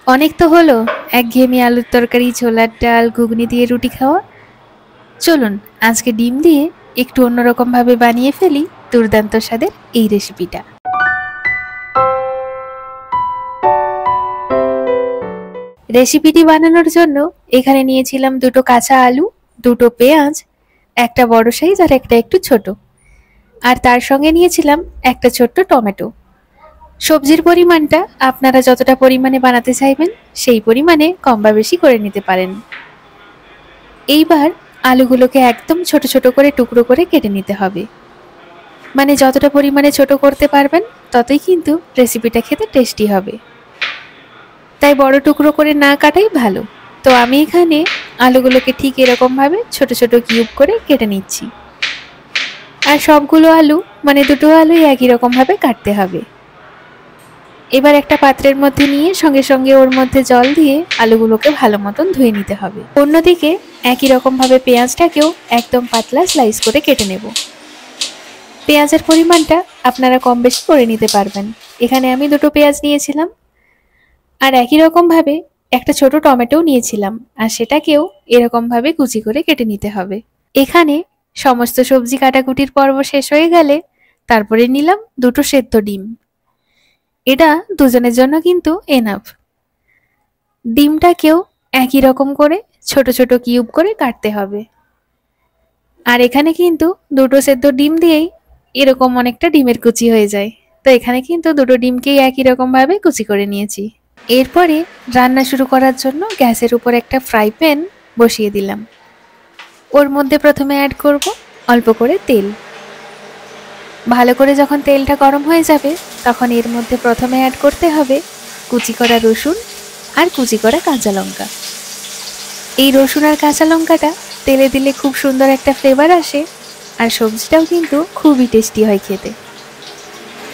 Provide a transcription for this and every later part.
অনেক তো হলো একঘেয়েমি আলুর তরকারি, ছোলার ডাল, ঘুগনি দিয়ে রুটি খাওয়া। চলুন আজকে ডিম দিয়ে একটু অন্যরকম ভাবে বানিয়ে ফেলি দুর্দান্ত স্বাদের এই রেসিপিটা। রেসিপিটি বানানোর জন্য এখানে নিয়েছিলাম দুটো কাঁচা আলু, দুটো পেঁয়াজ, একটা বড় সাইজ আর একটা একটু ছোট, আর তার সঙ্গে নিয়েছিলাম একটা ছোট্ট টমেটো। সবজির পরিমাণটা আপনারা যতটা পরিমাণে বানাতে চাইবেন সেই পরিমাণে কম বা বেশি করে নিতে পারেন। এইবার আলুগুলোকে একদম ছোট ছোট করে টুকরো করে কেটে নিতে হবে। মানে যতটা পরিমাণে ছোট করতে পারবেন ততই কিন্তু রেসিপিটা খেতে টেস্টি হবে, তাই বড় টুকরো করে না কাটাই ভালো। তো আমি এখানে আলুগুলোকে ঠিক এরকমভাবে ছোট ছোট কিউব করে কেটে নিচ্ছি। আর সবগুলো আলু মানে দুটো আলুই একই রকমভাবে কাটতে হবে। এবার একটা পাত্রের মধ্যে নিয়ে সঙ্গে সঙ্গে ওর মধ্যে জল দিয়ে আলুগুলোকে ভালো মতন ধুয়ে নিতে হবে। অন্যদিকে একই রকমভাবে পেঁয়াজটাকেও একদম পাতলা স্লাইস করে কেটে নেব। পেঁয়াজের পরিমাণটা আপনারা কম বেশি করে নিতে পারবেন। এখানে আমি দুটো পেঁয়াজ নিয়েছিলাম, আর একই রকমভাবে একটা ছোট টমেটোও নিয়েছিলাম, আর সেটাকেও এরকমভাবে কুচি করে কেটে নিতে হবে। এখানে সমস্ত সবজি কাটাকুটির পর্ব শেষ হয়ে গেলে তারপরে নিলাম দুটো সেদ্ধ ডিম। এটা দুজনের জন্য কিন্তু এনাফ। ডিমটাকেও একই রকম করে ছোট ছোট কিউব করে কাটতে হবে। আর এখানে কিন্তু দুটো সেদ্ধ ডিম দিয়েই এরকম অনেকটা ডিমের কুচি হয়ে যায়। তো এখানে কিন্তু দুটো ডিমকেই একই রকম ভাবে কুচি করে নিয়েছি। এরপরে রান্না শুরু করার জন্য গ্যাসের উপর একটা ফ্রাই প্যান বসিয়ে দিলাম। ওর মধ্যে প্রথমে অ্যাড করব অল্প করে তেল। ভালো করে যখন তেলটা গরম হয়ে যাবে তখন এর মধ্যে প্রথমে অ্যাড করতে হবে কুচি করা রসুন আর কুচি করা কাঁচা লঙ্কা। এই রসুন আর কাঁচা লঙ্কাটা তেলে দিলে খুব সুন্দর একটা ফ্লেভার আসে, আর সবজিটাও কিন্তু খুবই টেস্টি হয় খেতে।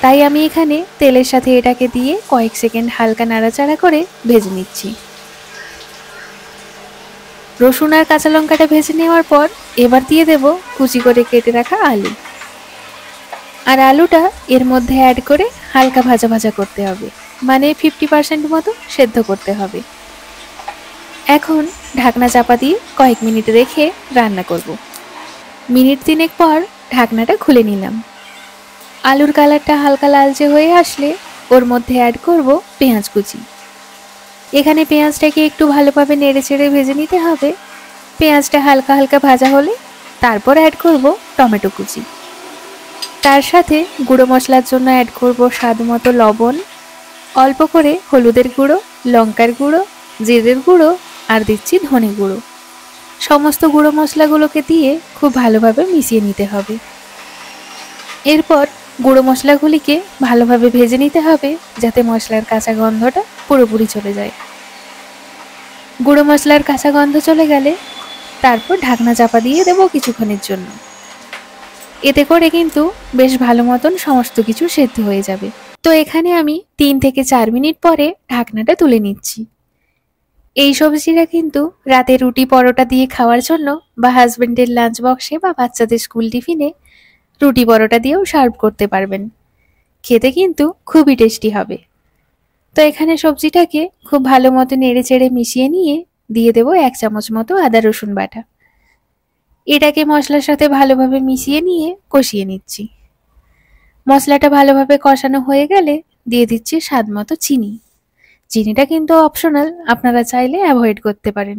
তাই আমি এখানে তেলের সাথে এটাকে দিয়ে কয়েক সেকেন্ড হালকা নাড়াচাড়া করে ভেজে নিচ্ছি। রসুন আর কাঁচা লঙ্কাটা ভেজে নেওয়ার পর এবার দিয়ে দেব কুচি করে কেটে রাখা আলু। আর আলুটা এর মধ্যে অ্যাড করে হালকা ভাজা ভাজা করতে হবে, মানে 50% মতো সেদ্ধ করতে হবে। এখন ঢাকনা চাপা দিয়ে কয়েক মিনিট রেখে রান্না করব। মিনিট 3 পর ঢাকনাটা খুলে নিলাম। আলুর কালারটা হালকা লালচে হয়ে আসলে ওর মধ্যে অ্যাড করব পেঁয়াজ কুচি। এখানে পেঁয়াজটাকে একটু ভালোভাবে নেড়ে চেড়ে ভেজে নিতে হবে। পেঁয়াজটা হালকা হালকা ভাজা হলে তারপর অ্যাড করব টমেটো কুচি। তার সাথে গুঁড়ো মশলার জন্য অ্যাড করব স্বাদ মতো লবণ, অল্প করে হলুদের গুঁড়ো, লঙ্কার গুঁড়ো, জিরের গুঁড়ো আর দিচ্ছি ধনে গুঁড়ো। সমস্ত গুঁড়ো মশলাগুলোকে দিয়ে খুব ভালোভাবে মিশিয়ে নিতে হবে। এরপর গুঁড়ো মশলাগুলিকে ভালোভাবে ভেজে নিতে হবে যাতে মশলার কাঁচা গন্ধটা পুরোপুরি চলে যায়। গুঁড়ো মশলার কাঁচা গন্ধ চলে গেলে তারপর ঢাকনা চাপা দিয়ে দেবো কিছুক্ষণের জন্য। এতে করে কিন্তু বেশ ভালো মতন সমস্ত কিছু সেদ্ধ হয়ে যাবে। তো এখানে আমি 3 থেকে 4 মিনিট পরে ঢাকনাটা তুলে নিচ্ছি। এই সবজিটা কিন্তু রাতে রুটি পরোটা দিয়ে খাওয়ার জন্য বা হাজবেন্ডের লাঞ্চ বক্সে বা বাচ্চাদের স্কুল টিফিনে রুটি পরোটা দিয়েও সার্ভ করতে পারবেন। খেতে কিন্তু খুবই টেস্টি হবে। তো এখানে সবজিটাকে খুব ভালো মতো নেড়ে চেড়ে মিশিয়ে নিয়ে দিয়ে দেবো 1 চামচ মতো আদা রসুন বাটা। এটাকে মশলার সাথে ভালোভাবে মিশিয়ে নিয়ে কষিয়ে নিচ্ছি। মশলাটা ভালোভাবে কষানো হয়ে গেলে দিয়ে দিচ্ছি স্বাদ মতো চিনি। চিনিটা কিন্তু অপশনাল, আপনারা চাইলে অ্যাভয়েড করতে পারেন।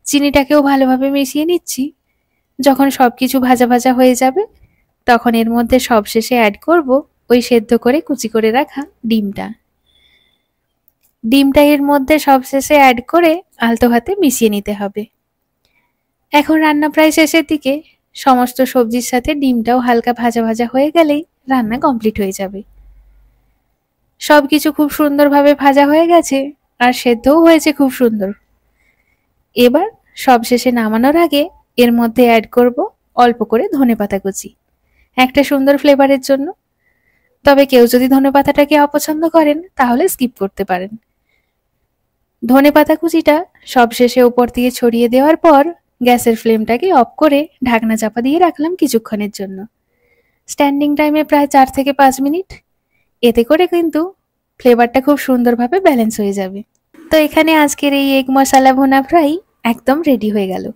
চিনিটাকেও ভালোভাবে মিশিয়ে নিচ্ছি। যখন সবকিছু ভাজা ভাজা হয়ে যাবে তখন এর মধ্যে সবশেষে অ্যাড করব ওই সেদ্ধ করে কুচি করে রাখা ডিমটা। ডিমটা এর মধ্যে সবশেষে অ্যাড করে আলতো হাতে মিশিয়ে নিতে হবে। এখন রান্না প্রায় শেষের দিকে। সমস্ত সবজির সাথে ডিমটাও হালকা ভাজা ভাজা হয়ে গেলেই রান্না কমপ্লিট হয়ে যাবে। সবকিছু খুব সুন্দরভাবে ভাজা হয়ে গেছে আর সেদ্ধও হয়েছে খুব সুন্দর। এবার সবশেষে নামানোর আগে এর মধ্যে অ্যাড করব অল্প করে ধনেপাতা কুচি, একটা সুন্দর ফ্লেভারের জন্য। তবে কেউ যদি ধনেপাতাটাকে অপছন্দ করেন তাহলে স্কিপ করতে পারেন। ধনেপাতা কুচিটা সবশেষে উপর দিয়ে ছড়িয়ে দেওয়ার পর গ্যাসের ফ্লেমটাকে অফ করে ঢাকনা চাপা দিয়ে রাখলাম কিছুক্ষণের জন্য। স্ট্যান্ডিং টাইমে প্রায় 4 থেকে 5 মিনিট। এতে করে কিন্তু ফ্লেভারটা খুব সুন্দরভাবে ব্যালেন্স হয়ে যাবে। তো এখানে আজকের এই এগ মশলা ভুনা ফ্রাই একদম রেডি হয়ে গেল।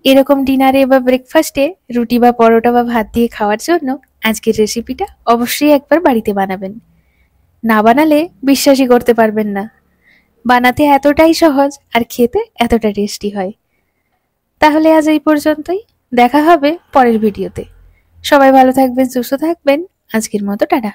এরকম ডিনারে বা ব্রেকফাস্টে রুটি বা পরোটা বা ভাত দিয়ে খাওয়ার জন্য আজকের রেসিপিটা অবশ্যই একবার বাড়িতে বানাবেন। না বানালে বিশ্বাসই করতে পারবেন না। বানাতে এতটাই সহজ আর খেতে এতটা টেস্টি হয়। তাহলে আজ এই পর্যন্তই। দেখা হবে পরের ভিডিওতে। সবাই ভালো থাকবেন, সুস্থ থাকবেন। আজকের মতো টাটা।